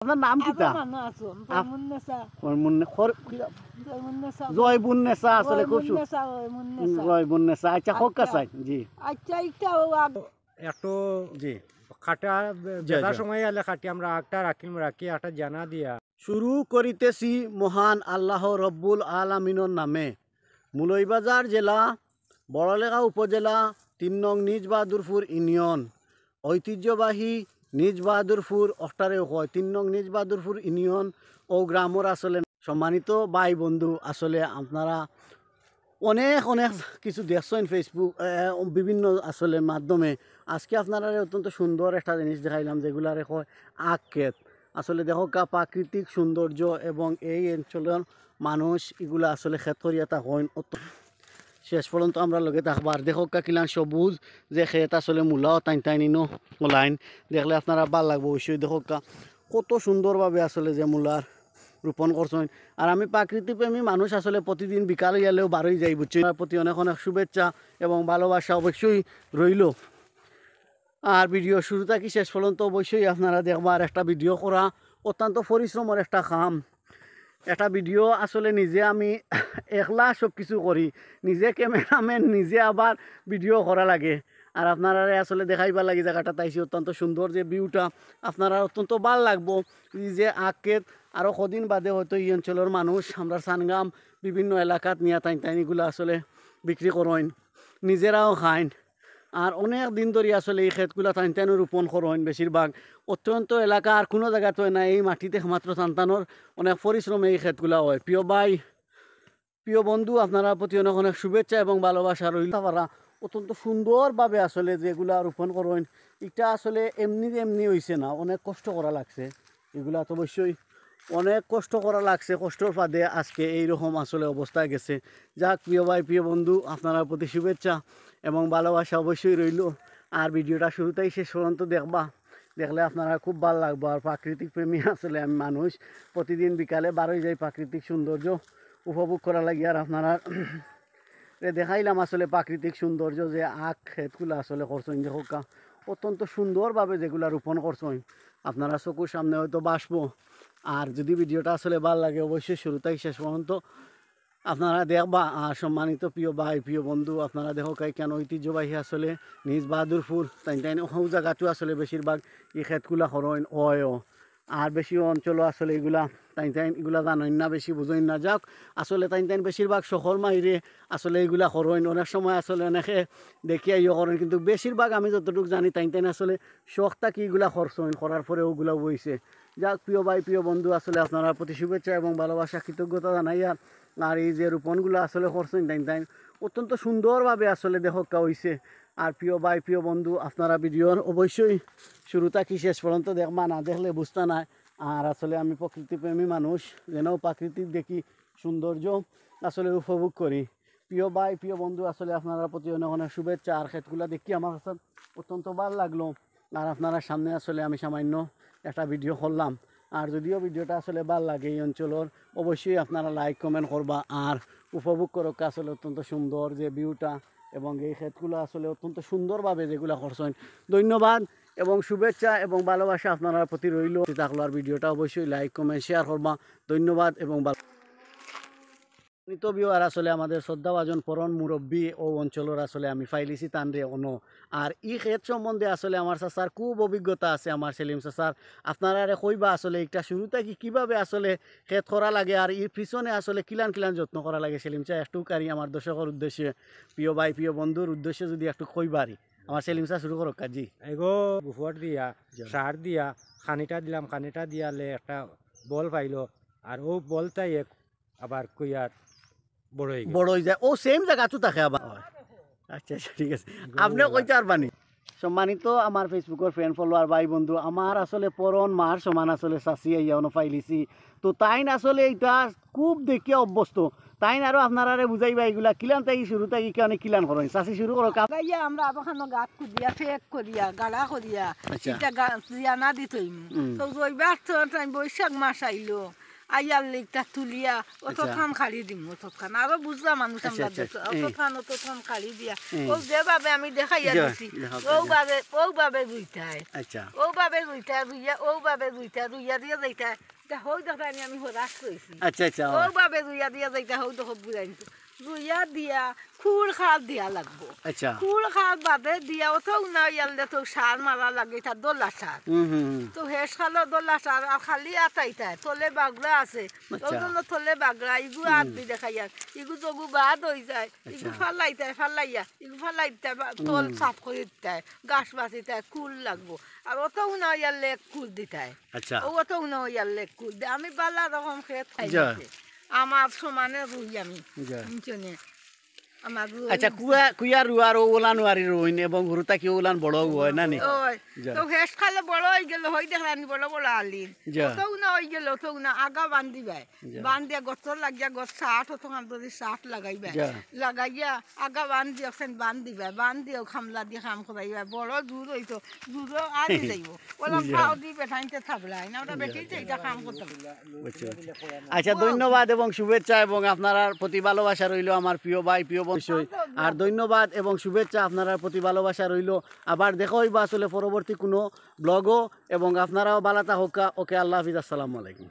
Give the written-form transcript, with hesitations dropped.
আপনার নাম কি তা? জয়বুন্নেসা আসলে খুব জয়বুন্নেসা। আচ্ছা হোক কাছাই জি একটু জি খাটা বেচার সময় আলে খাটি আমরা আগটা রাখি একটা জানা দিয়া শুরু করিতেছি মহান আল্লাহ রব্বুল আলামিনের নামে। মুলইবাজার জেলা, বড়লেখা উপজেলা, ৩ নং নিজ বাহাদুরপুর ইউনিয়ন, ঐতিহ্যবাহী নিজ বাহাদুরপুর অষ্টারে হয় ৩ নং নিজ বাহাদুরপুর ইউনিয়ন ও গ্রামর আসলে সম্মানিত ভাই বন্ধু আসলে আপনারা অনেক অনেক কিছু দেখছেন ফেসবুক বিভিন্ন আসলে মাধ্যমে। আজকে আপনারা অত্যন্ত সুন্দর একটা জিনিস দেখাইলাম যেগুলার হয় আখ ক্ষেত। আসলে দেখো প্রাকৃতিক সৌন্দর্য এবং এই অঞ্চলের মানুষ এগুলো আসলে ক্ষেত করিয়া তা হন শেষ পর্যন্ত আমরা লগে থাকবার। দেখো কিলান সবুজ যে ক্ষেত আসলে মূলাও টাইনিনো লাইন দেখলে আপনারা ভাল লাগবে অবশ্যই। দেখো কত সুন্দরভাবে আসলে যে মূলার রোপণ করছেন। আর আমি প্রাকৃতিক প্রেমী মানুষ আসলে প্রতিদিন বিকালে গেলেও বারোই যাই বুঝছি। তার প্রতি অনেক অনেক শুভেচ্ছা এবং ভালোবাসা অবশ্যই রইল। আর ভিডিও শুরু থাকি শেষ পর্যন্ত অবশ্যই আপনারা দেখবার। একটা ভিডিও করা অত্যন্ত পরিশ্রমের একটা কাম। একটা ভিডিও আসলে নিজে আমি একলা সব কিছু করি, নিজে ক্যামেরাম্যান, নিজে আবার ভিডিও করা লাগে। আর আপনারা আসলে দেখাইবার লাগে জায়গাটা তাইছি অত্যন্ত সুন্দর যে ভিউটা আপনারা অত্যন্ত ভাল লাগবো। এই যে আখেত আরও কদিন বাদে হয়তো এই অঞ্চলের মানুষ আমরা সানগাম বিভিন্ন এলাকাত নিয়ে টাইনিগুলো আসলে বিক্রি করেন, নিজেরাও খাইন। আর অনেক দিন ধরে আসলে এই ক্ষেতগুলো টাইন রোপণ করেন বেশিরভাগ অত্যন্ত এলাকা আর কোনো জায়গাতে হয় না। এই মাটিতে মাত্র টানটানোর অনেক পরিশ্রমে এই ক্ষেতগুলো হয়। প্রিয় ভাই, প্রিয় বন্ধু, আপনারা প্রতি অনেক অনেক শুভেচ্ছা এবং ভালোবাসা রইল। তারা অত্যন্ত সুন্দরভাবে আসলে যেগুলা রোপণ করেন এটা আসলে এমনি হয়েছে না, অনেক কষ্ট করা লাগছে। এগুলা তো অবশ্যই অনেক কষ্ট করা লাগছে, কষ্টর ফাঁদে আজকে এইরকম আসলে অবস্থায় গেছে। যাক প্রিয় ভাই, প্রিয় বন্ধু, আপনার প্রতি শুভেচ্ছা এবং ভালোবাসা অবশ্যই রইল। আর ভিডিওটা শুরুতেই শেষ পর্যন্ত দেখবা, দেখলে আপনারা খুব ভালো লাগবে। আর প্রাকৃতিক প্রেমী আসলে আমি মানুষ, প্রতিদিন বিকালে বারোই যাই প্রাকৃতিক সৌন্দর্য উপভোগ করা লাগে। আর আপনারা দেখাইলাম আসলে প্রাকৃতিক সৌন্দর্য যে আখ ক্ষেতগুলো আসলে করছেন যে হোকা অত্যন্ত সুন্দরভাবে যেগুলো রোপণ করছেন আপনারা চকুর সামনে হয়তো বাসবো। আর যদি ভিডিওটা আসলে ভালো লাগে অবশ্যই শুরুতেই শেষ পর্যন্ত আপনারা দেখবা। আর সম্মানিত প্রিয় ভাই, প্রিয় বন্ধু, আপনারা দেখো কেন ঐতিহ্যবাহী আসলে নিজ বাহাদুরপুর টাইন সৌ জায়গাটো আসলে বেশিরভাগ এই ক্ষেতগুলা হরণ হয়। আর বেশি অঞ্চলও আসলে এগুলা টাইন এগুলা জানেন না, বেশি বুঝেন না। যাক আসলে টাইন বেশিরভাগ শহর মাইরে আসলে এইগুলা হরণ অনেক সময় আসলে অনেকে দেখিয়া ইয়ে করেন, কিন্তু বেশিরভাগ আমি যতটুকু জানি টাইন আসলে শখ থাকি এগুলা খরচন করার পরে ওগুলা বইছে। যাক প্রিয় ভাই, প্রিয় বন্ধু, আসলে আপনারা প্রতি শুভেচ্ছা এবং ভালোবাসা কৃতজ্ঞতা জানাই। আর এই যে রোপণগুলো আসলে করছেন টাইন অত্যন্ত সুন্দরভাবে আসলে দেখা হয়েছে। আর প্রিয় ভাই, প্রিয় বন্ধু, আপনারা ভিডিওর অবশ্যই শুরু থাকি শেষ পর্যন্ত দেখবা, না দেখলে বুঝতে নাই। আর আসলে আমি প্রকৃতিপ্রেমী মানুষ, যেন প্রাকৃতিক দেখি সৌন্দর্য আসলে উপভোগ করি। প্রিয় ভাই, প্রিয় বন্ধু, আসলে আপনারা প্রতি অনেক অনেক শুভেচ্ছা। আর ক্ষেতগুলো দেখি আমার কাছে অত্যন্ত ভালো লাগলো। আর আপনারা সামনে আসলে আমি সামান্য একটা ভিডিও করলাম। আর যদিও ভিডিওটা আসলে ভালো লাগে এই অঞ্চলের অবশ্যই আপনারা লাইক কমেন্ট করবা আর উপভোগ করো। আসলে অত্যন্ত সুন্দর যে ভিউটা এবং এই ক্ষেতগুলো আসলে অত্যন্ত সুন্দরভাবে যেগুলো করছেন। ধন্যবাদ এবং শুভেচ্ছা এবং ভালোবাসা আপনার প্রতি রইল। থাকলো আর ভিডিওটা অবশ্যই লাইক কমেন্ট শেয়ার করবা। ধন্যবাদ এবং আর আসলে আমাদের শ্রদ্ধাভাজন পরন মুরব্বী ও অঞ্চলের আসলে আমি ফাইলিছি তানরে অনো। আর ই ক্ষেত সম্বন্ধে আসলে আমার চাচার খুব অভিজ্ঞতা আছে, আমার সেলিম চাচার। আপনারা কইবা আসলে এটা শুরু থেকে কীভাবে আসলে ক্ষেত করা লাগে আর এর পিছনে আসলে কিলান যত্ন করা লাগে। সেলিম চা একটু কারি আমার দর্শকের উদ্দেশ্যে, প্রিয় ভাই, প্রিয় বন্ধুর উদ্দেশ্যে যদি একটু কইবারি। আমার সেলিম চা শুরু করো কাজি। এগো গুফর দিয়া সার দিয়া খানিটা দিলাম, খানিটা দিয়ালে একটা বল পাইলো। আর ও বলটাই আবার কইয়ার বড় হয়ে যায়। ও সেম জায়গাতো থাকে আবার। আচ্ছা ঠিক আছে, আপনিও কইতে পারবানি। সম্মানিত আমার ফেসবুকের ফ্রেন্ড ফলোয়ার ভাই বন্ধু, আমার আসলে পরন মার সমান আসলে চাষি আইয়ানো ফাইলিছি। তো তাইন আসলে এটা খুব দেখিয়া অভ্যস্ত। তাইন আরো আপনারা বুঝাইবা এগুলা কিলান তাই শুরু থাকি কেন কিলান করেন। চাষি শুরু করো আমরা আবার গাছ খুদিয়া ফেক করিয়া গাড়া করিয়া এটা দিয়া না দিতই তো বৈশাখ মাস আইলো। আইয়ার লিকটা তুলিয়া অতখান খালি দিম অতখান আরো বুঝলা মানুষ আমরা অতখান খালি দিয়া ও যেভাবে আমি দেখাইয়া দিছি ওভাবে রুইতায় আচ্ছা ওভাবে রুইতা রুইয়া ওভাবে রুইতা রুইয়া দিয়া যাইতা হই দেখানি আমি হরাস কইছি আচ্ছা আচ্ছা ওভাবে রুইয়া দিয়া যাইতা হই দেখো বুঝাই রুইয়া দিয়া খুর খাল দিয়া লাগবো আচ্ছা খুর খাল বাদে দিয়া ওটাও না ইয়ালে তো সার মারা লাগে এটা দোলা সার তো হেস খালো দোলা সার আর খালি আটাইতা তলে বাগড়া আছে ওই জন্য তলে বাগড়া ইগু আট দি দেখাইয়া ইগু জগু বাদ হয়ে যায় ইগু ফালাইয়া ইগু ফালাইতে তল সাফ করে দিতে গাছ বাঁচিতে কুল লাগবো আর ওটাও না ইয়ালে কুল দিতায় আচ্ছা ওটাও না ইয়ালে কুল দে আমি বালা রকম খেয়ে খাই আমার সমানে রুই আমি শুনে আমার আচ্ছা কুয়া রুয়ার ওলান ওয়ারি রুইন এবং হুরুতা কি ওলান বড় হয় না নি তো হেস খালে বড় হয়ে গেল হই দেখলাম বড় বড় আলিন তো না হয়ে গেল তো না আগা বান্ধিবাই বান্ধিয়া গছ লাগিয়া গছ 60 তখন যদি 60 লাগাইবা লাগাইয়া আগা বান্ধিও খামলা দিয়ে খাম করাইবা বড় দূর হইতো দূর আলি যাইব ওলা পাও দি বেঠাইতে থাকলাই না ওটা বেটিতে এটা কাম করতে আচ্ছা ধন্যবাদ এবং শুভেচ্ছা এবং আপনার প্রতি ভালোবাসা রইল আমার প্রিয় ভাই প্রিয় বন্ধু আর ধন্যবাদ এবং শুভেচ্ছা আপনার প্রতি ভালোবাসা রইল আবার দেখা হইবা আসলে পরবর্তী কোনো ব্লগও এবং আপনারাও বালাতা হোকা ওকে আল্লাহ হাফিজ আসসালামু আলাইকুম